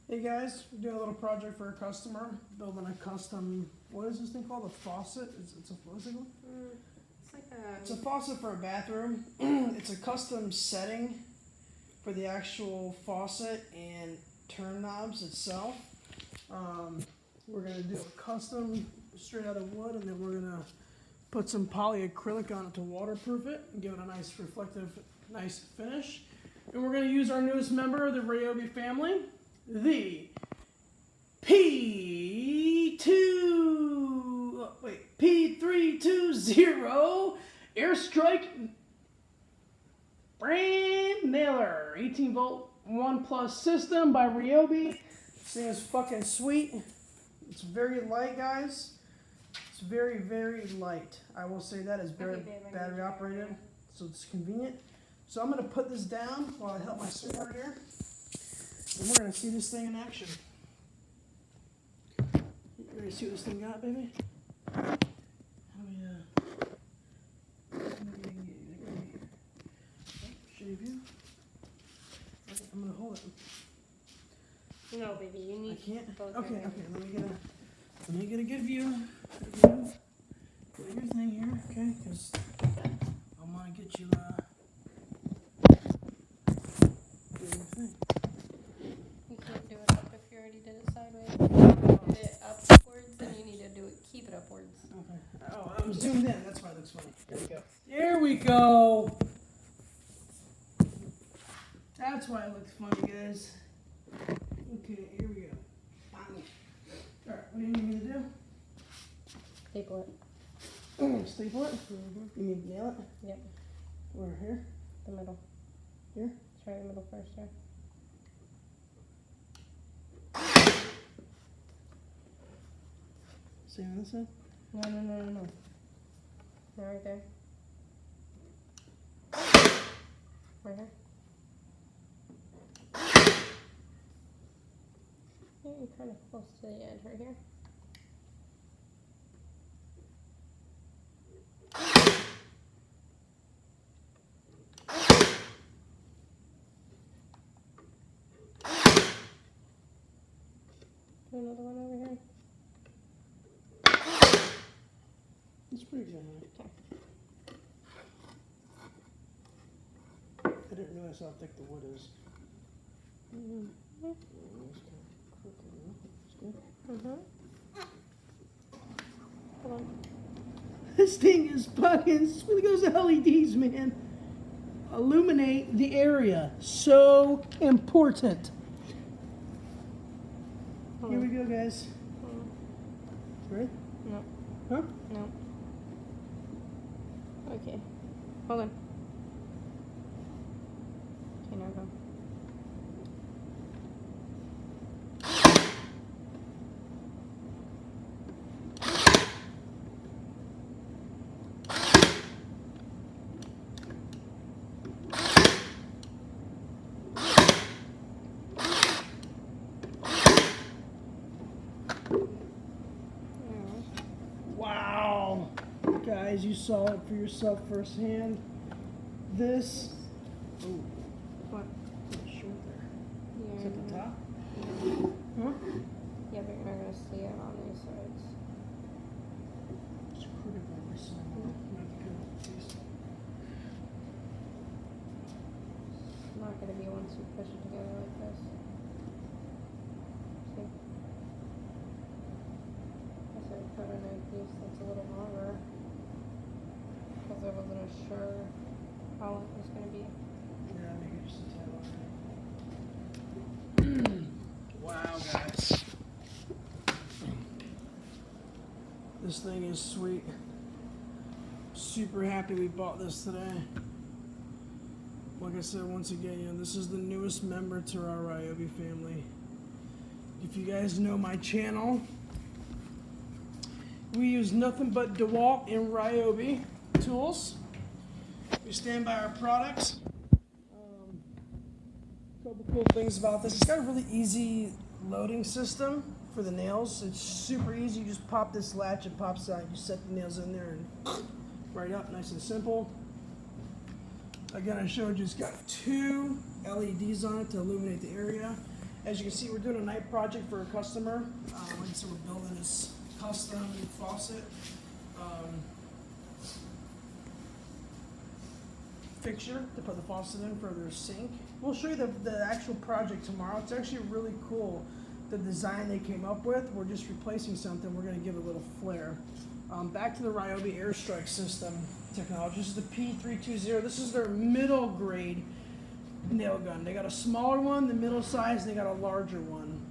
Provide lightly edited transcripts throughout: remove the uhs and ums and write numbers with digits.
Hey guys, we're doing a little project for a customer, building a custom, what is this thing called? A faucet? What's it called? It's like a. It's a faucet for a bathroom. It's a custom setting for the actual faucet and turn knobs itself. We're going to do a custom straight out of wood, and then we're going to put some polyacrylic on it to waterproof it and give it a nice reflective, nice finish. And we're going to use our newest member of the Ryobi family, the P320 AirStrike brand nailer 18 volt 1 plus system by Ryobi. This thing is fucking sweet. It's very light, guys. It's very, very light. I will say that is very battery operated, so it's convenient. So I'm going to put this down while I help my sweetheart here. And we're going to see this thing in action. You ready to see what this thing got, baby? Shave you. I'm going to hold it. No, baby, you need. I can't? both Okay, of them. okay. Let me get a good view. Put your thing here, okay? Because I'm going to get you, do your thing. You can't do it up if you already did it sideways. If you did it upwards, then you need to do it. Keep it upwards. Okay. Oh, I'm zoomed in. That's why it looks funny. There we go. There we go. That's why it looks funny, guys. Okay, here we go. Alright, what do you need me to do? Staple it. Staple it? Mm-hmm. You need to nail it? Yep. Where, here? The middle. Here? Try the middle first, yeah. Same on this side? No. Now right there. Right here. Yeah, you're kind of close to the edge right here. Do another one over here. It's pretty good. Okay. I didn't realize how thick the wood is. Mm-hmm. It's kind of crooked, huh? It's good. Mm-hmm. Hold on. This thing is fucking, this really goes to LEDs, man. Illuminate the area. So important. Hold Here on. we go, guys. Hold on. Ready? No. Huh? No. Okay. Hold on. Okay, now go. Wow. Guys, you saw it for yourself firsthand. This. Oh. What? Short there. Yeah. Is that the top? Yeah, Huh? but you're not gonna see it on these sides. It's crooked on this side. Might be good. It's not gonna be once you push it together like this. See? I said put in a piece that's a little longer. Because I wasn't sure how long it was gonna be. Yeah, maybe just a tad longer. Wow, guys. This thing is sweet. Super happy we bought this today. Like I said, once again, this is the newest member to our Ryobi family. If you guys know my channel, we use nothing but DeWalt and Ryobi tools. We stand by our products. Couple cool things about this. It's got a really easy loading system for the nails. It's super easy. You just pop this latch, it pops out. You set the nails in there and right up, nice and simple. Again, I showed you it's got 2 LEDs on it to illuminate the area. As you can see, we're doing a night project for a customer. And so we're building this custom faucet fixture to put the faucet in for their sink. We'll show you the actual project tomorrow. It's actually really cool, the design they came up with. We're just replacing something. We're going to give it a little flair. Back to the Ryobi AirStrike system technology. This is the P320. This is their middle grade nail gun. They got a smaller one, the middle size, and they got a larger one.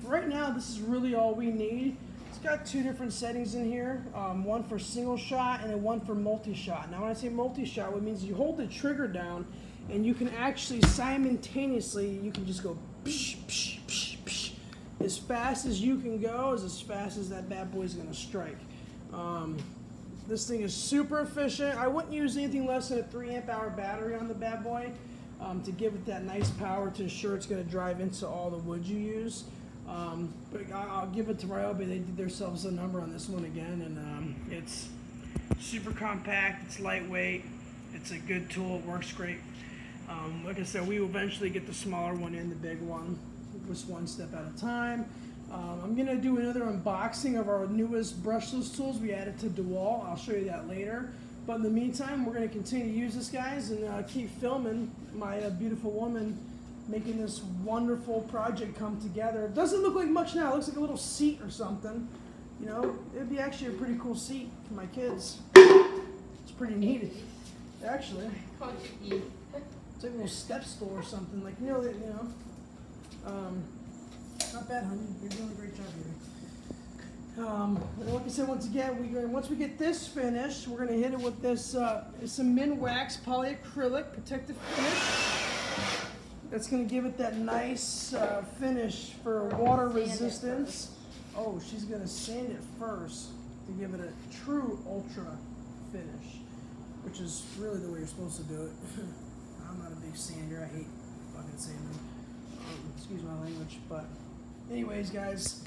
Right now, this is really all we need. It's got two different settings in here, one for single shot and then one for multi-shot. Now when I say multi-shot, it means you hold the trigger down and you can actually simultaneously, you can just go psh, psh, psh, psh. As fast as you can go is as fast as that bad boy's gonna strike. This thing is super efficient. I wouldn't use anything less than a 3 amp hour battery on the bad boy to give it that nice power to ensure it's gonna drive into all the wood you use. But I'll give it to Ryobi. They did themselves a number on this one again, and it's super compact, it's lightweight, it's a good tool, it works great. Like I said, we will eventually get the smaller one and the big one, just one step at a time. I'm going to do another unboxing of our newest brushless tools we added to DeWalt. I'll show you that later. But in the meantime, we're going to continue to use this, guys, and keep filming my beautiful woman making this wonderful project come together. It doesn't look like much now. It looks like a little seat or something. You know, it'd be actually a pretty cool seat for my kids. It's pretty neat, actually. It's like a little step stool or something. Like, not bad, honey. You're doing a great job here. Like I said, once again, once we get this finished, we're going to hit it with this some Minwax polyacrylic protective finish. That's going to give it that nice finish for water resistance. Oh, she's going to sand it first to give it a true ultra finish, which is really the way you're supposed to do it. I'm not a big sander. I hate fucking sanding. Excuse my language, but anyways, guys,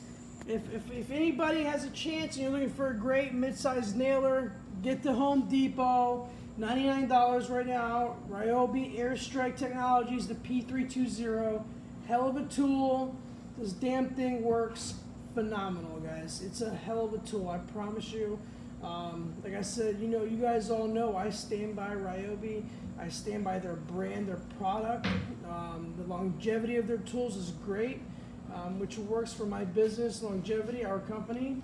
if anybody has a chance and you're looking for a great mid-sized nailer, get to Home Depot. $99 right now. Ryobi AirStrike Technologies, the P320. Hell of a tool. This damn thing works phenomenal, guys. It's a hell of a tool, I promise you. Like I said, you guys all know I stand by Ryobi. I stand by their brand, their product. The longevity of their tools is great, which works for my business, Longevity, our company,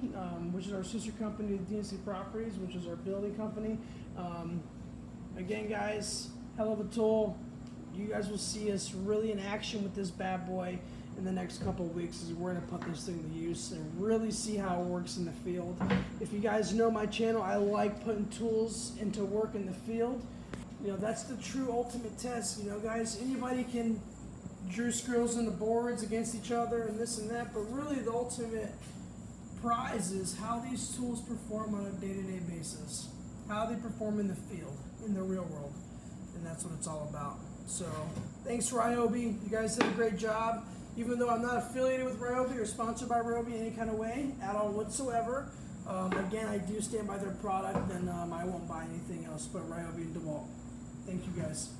which is our sister company, DNC Properties, which is our building company. Again, guys, hell of a tool. You guys will see us really in action with this bad boy in the next couple of weeks as we're going to put this thing to use and really see how it works in the field. If you guys know my channel, I like putting tools into work in the field. That's the true ultimate test. Guys, anybody can drew screws in the boards against each other and this and that, but really the ultimate prize is how these tools perform on a day-to-day basis, how they perform in the field, in the real world, and that's what it's all about. So thanks, Ryobi. You guys did a great job. Even though I'm not affiliated with Ryobi or sponsored by Ryobi in any kind of way at all whatsoever, again, I do stand by their product, and I won't buy anything else but Ryobi and DeWalt. Thank you, guys.